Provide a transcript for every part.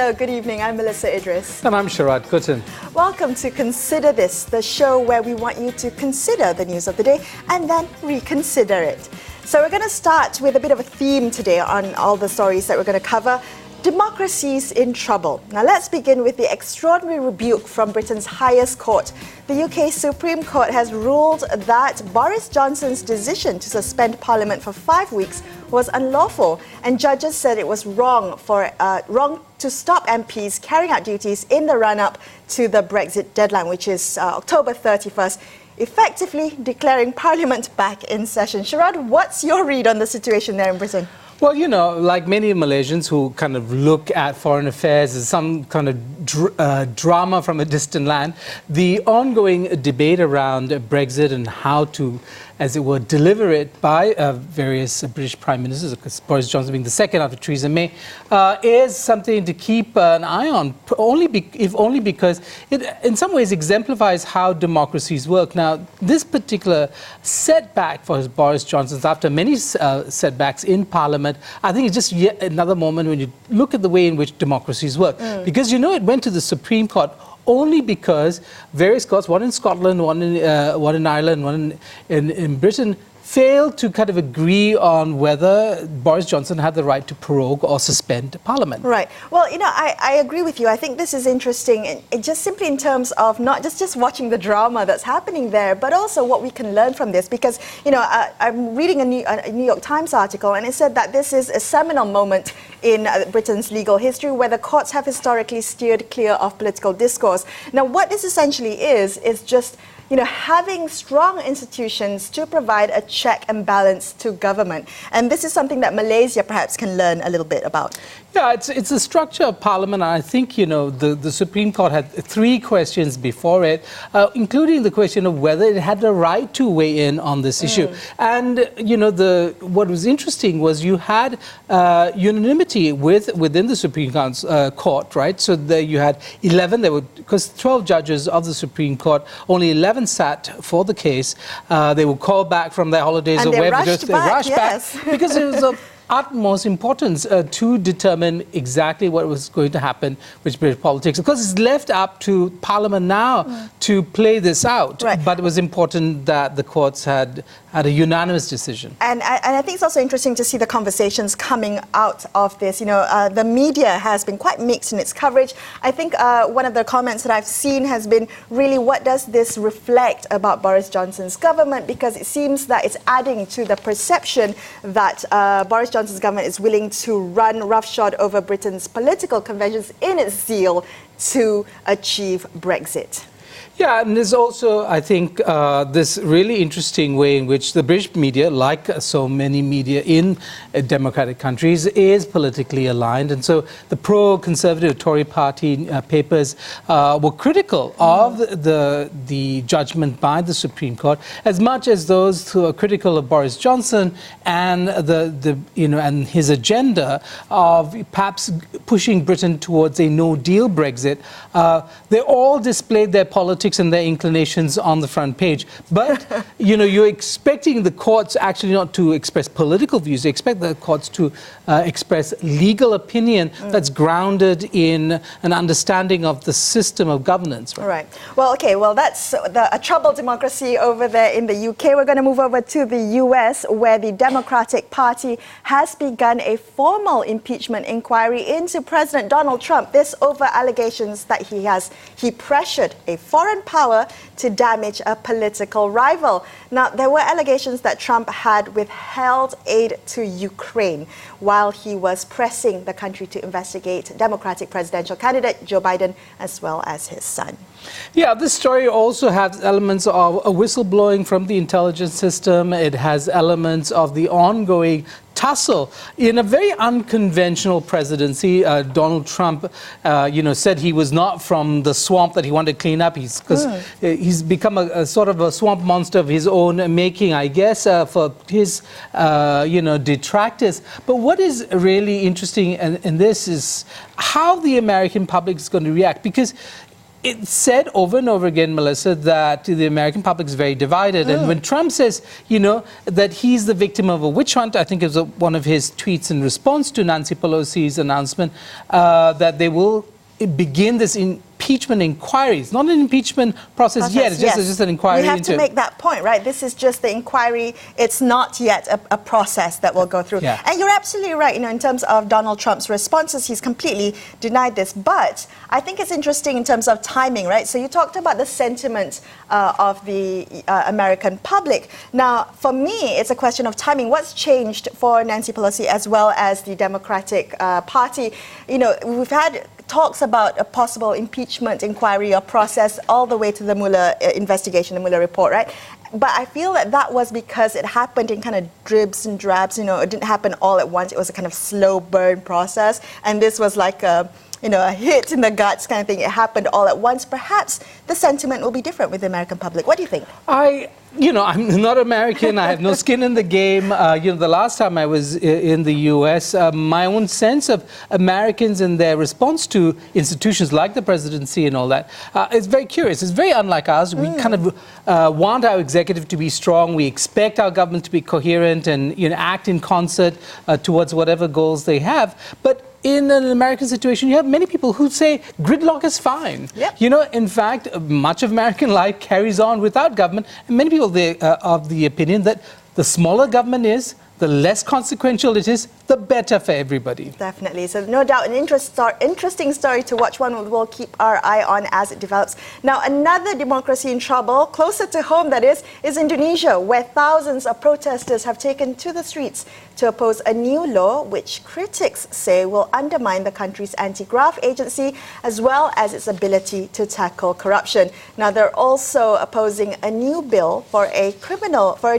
Hello, good evening. I'm Melisa Idris. And I'm Sharaad Kuttan. Welcome to Consider This, the show where we want you to consider the news of the day and then reconsider it. So we're going to start with a bit of a theme today on all the stories that we're going to cover. Democracies in trouble. Now let's begin with the extraordinary rebuke from Britain's highest court. The UK Supreme Court has ruled that Boris Johnson's decision to suspend Parliament for 5 weeks was unlawful, and judges said it was wrong to stop MPs carrying out duties in the run-up to the Brexit deadline, which is October 31st, effectively declaring Parliament back in session. Sharaad, what's your read on the situation there in Britain? Well, you know, like many Malaysians who kind of look at foreign affairs as some kind of drama from a distant land, the ongoing debate around Brexit and how to, as it were, deliver it by various British Prime Ministers, Boris Johnson being the second after Theresa May, is something to keep an eye on, if only because it in some ways exemplifies how democracies work. Now, this particular setback for Boris Johnson, after many setbacks in Parliament, I think it's just yet another moment when you look at the way in which democracies work. Because, you know, it went to the Supreme Court only because various courts, one in Scotland, one in Ireland, one in Britain, failed to kind of agree on whether Boris Johnson had the right to prorogue or suspend Parliament. Right. Well, you know, I agree with you. I think this is interesting, just simply in terms of not just watching the drama that's happening there, but also what we can learn from this. Because, you know, I'm reading a New York Times article, and it said that this is a seminal moment in Britain's legal history where the courts have historically steered clear of political discourse. Now, what this essentially is just, you know, having strong institutions to provide a check and balance to government. And this is something that Malaysia perhaps can learn a little bit about. Yeah, it's the structure of Parliament. I think, you know, the Supreme Court had 3 questions before it, including the question of whether it had the right to weigh in on this issue. And, you know, what was interesting was you had unanimity within the Supreme Court, right? So there you had 11, because 12 judges of the Supreme Court, only 11 sat for the case. They were called back from their holidays and or wherever. They rushed back because it was of utmost importance to determine exactly what was going to happen with British politics. Of course, it's left up to Parliament now to play this out. Right. But it was important that the courts had a unanimous decision. And I think it's also interesting to see the conversations coming out of this. You know, the media has been quite mixed in its coverage. I think one of the comments that I've seen has been really, what does this reflect about Boris Johnson's government? Because it seems that it's adding to the perception that Boris Johnson's government is willing to run roughshod over Britain's political conventions in its zeal to achieve Brexit. Yeah, and there's also, I think, this really interesting way in which the British media, like so many media in democratic countries, is politically aligned. And so the pro-conservative Tory party papers were critical of the judgment by the Supreme Court, as much as those who are critical of Boris Johnson and and his agenda of perhaps pushing Britain towards a no-deal Brexit. They all displayed their politics and their inclinations on the front page. But, you know, you're expecting the courts actually not to express political views. You expect the courts to express legal opinion that's grounded in an understanding of the system of governance. Right. Well, okay, well, that's a troubled democracy over there in the UK. We're going to move over to the US, where the Democratic Party has begun a formal impeachment inquiry into President Donald Trump. This over allegations that he pressured a foreign power to damage a political rival. Now, there were allegations that Trump had withheld aid to Ukraine while he was pressing the country to investigate Democratic presidential candidate Joe Biden as well as his son. Yeah, this story also has elements of a whistleblowing from the intelligence system. It has elements of the ongoing tussle in a very unconventional presidency. Donald Trump, said he was not from the swamp that he wanted to clean up. He's become a sort of a swamp monster of his own making, I guess, for his, detractors. But what is really interesting in this is how the American public is going to react, because it's said over and over again, Melissa, that the American public is very divided. And when Trump says, that he's the victim of a witch hunt, I think it was one of his tweets in response to Nancy Pelosi's announcement that they will begin this impeachment inquiry. It's not an impeachment process yet. It's just an inquiry. We have to make that point, right? This is just the inquiry. It's not yet a process that we'll go through. Yeah. And you're absolutely right. In terms of Donald Trump's responses, he's completely denied this. But I think it's interesting in terms of timing, right? So you talked about the sentiment of the American public. Now, for me, it's a question of timing. What's changed for Nancy Pelosi as well as the Democratic Party? We've had talks about a possible impeachment inquiry or process all the way to the Mueller investigation, the Mueller report, right? But I feel that was because it happened in kind of dribs and drabs. It didn't happen all at once. It was a kind of slow burn process. And this was like a hit in the guts kind of thing. It happened all at once. Perhaps the sentiment will be different with the American public. What do you think? I'm not American. I have no skin in the game. The last time I was in the U.S., my own sense of Americans and their response to institutions like the presidency and all that is very curious. It's very unlike ours. We kind of want our executive to be strong. We expect our government to be coherent and act in concert towards whatever goals they have. But in an American situation, you have many people who say gridlock is fine. Yep. In fact, much of American life carries on without government. And many people are of the opinion that the smaller government is, the less consequential it is, the better for everybody. Definitely. So no doubt an interesting story to watch, one we'll keep our eye on as it develops. Now, another democracy in trouble, closer to home that is Indonesia, where thousands of protesters have taken to the streets to oppose a new law which critics say will undermine the country's anti-graft agency as well as its ability to tackle corruption. Now, they're also opposing a new bill for a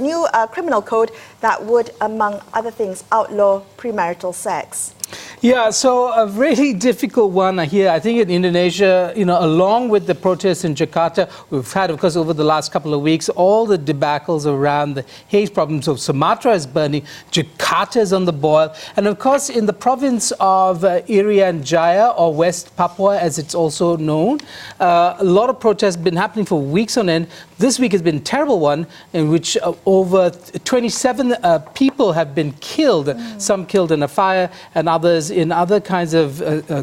new criminal code that would, among other things, outlaw premarital sex. Yeah, so a really difficult one here. I think in Indonesia, along with the protests in Jakarta, we've had, of course, over the last couple of weeks, all the debacles around the haze problems. So Sumatra is burning, Jakarta is on the boil. And of course, in the province of Irian Jaya, or West Papua, as it's also known, a lot of protests have been happening for weeks on end. This week has been a terrible one in which over 27 people have been killed, some killed in a fire and others in other kinds of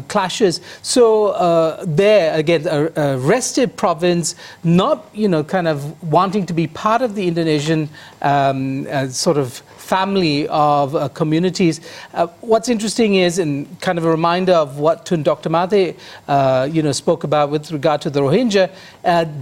clashes. So there, again, a restive province, not, kind of wanting to be part of the Indonesian sort of family of communities. What's interesting is, and kind of a reminder of what Tun Dr. Mahathir, spoke about with regard to the Rohingya,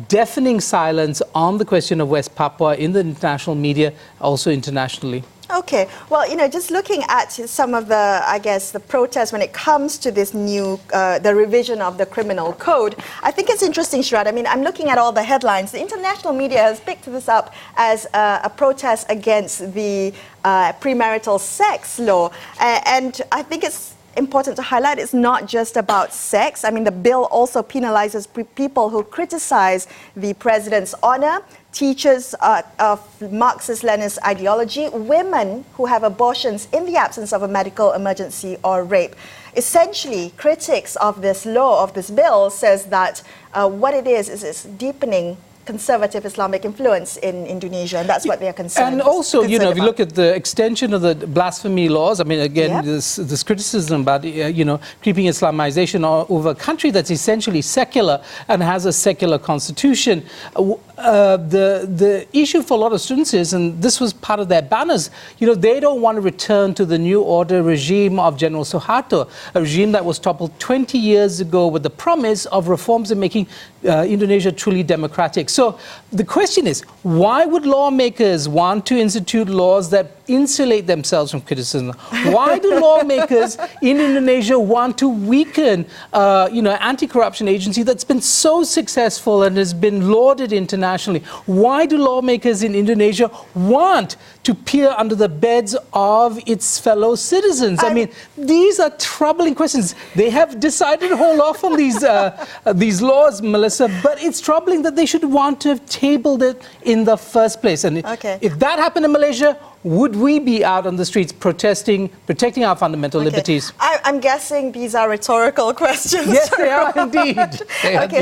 deafening silence on the question of West Papua in the international media, also internationally. Okay, well, just looking at some of the protests when it comes to this new, the revision of the criminal code, I think it's interesting, Sharaad. I mean, I'm looking at all the headlines. The international media has picked this up as a protest against the premarital sex law. And I think it's important to highlight it's not just about sex. I mean, the bill also penalizes people who criticize the president's honor, teachers of Marxist-Leninist ideology, women who have abortions in the absence of a medical emergency or rape. Essentially, critics of this law, of this bill, says that what it is it's deepening conservative Islamic influence in Indonesia, and that's what they're concerned. And also, if you about. look at the extension of the blasphemy laws, I mean, again, this criticism about, creeping Islamization over a country that's essentially secular and has a secular constitution. The issue for a lot of students is, and this was part of their banners, they don't want to return to the new order regime of General Suharto, a regime that was toppled 20 years ago with the promise of reforms and making Indonesia truly democratic. So the question is, why would lawmakers want to institute laws that insulate themselves from criticism? Why do lawmakers in Indonesia want to weaken, anti-corruption agency that's been so successful and has been lauded internationally? Why do lawmakers in Indonesia want to peer under the beds of its fellow citizens? I mean, these are troubling questions. They have decided to hold off on these laws, Melissa, but it's troubling that they should want to have tabled it in the first place. And if that happened in Malaysia, would we be out on the streets protesting, protecting our fundamental liberties? I'm guessing these are rhetorical questions. Yes, they are indeed.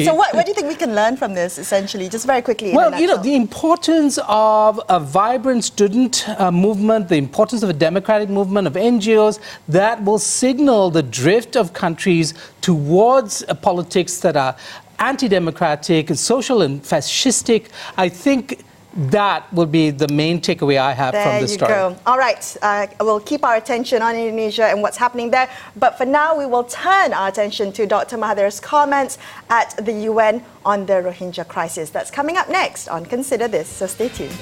So what do you think we can learn from this, essentially? Just very quickly. Well, the importance of a vibrant student movement, the importance of a democratic movement, of NGOs, that will signal the drift of countries towards politics that are anti-democratic and social and fascistic. I think that will be the main takeaway I have from this story. There you go. All right, we'll keep our attention on Indonesia and what's happening there. But for now, we will turn our attention to Dr. Mahathir's comments at the UN on the Rohingya crisis. That's coming up next on Consider This, so stay tuned.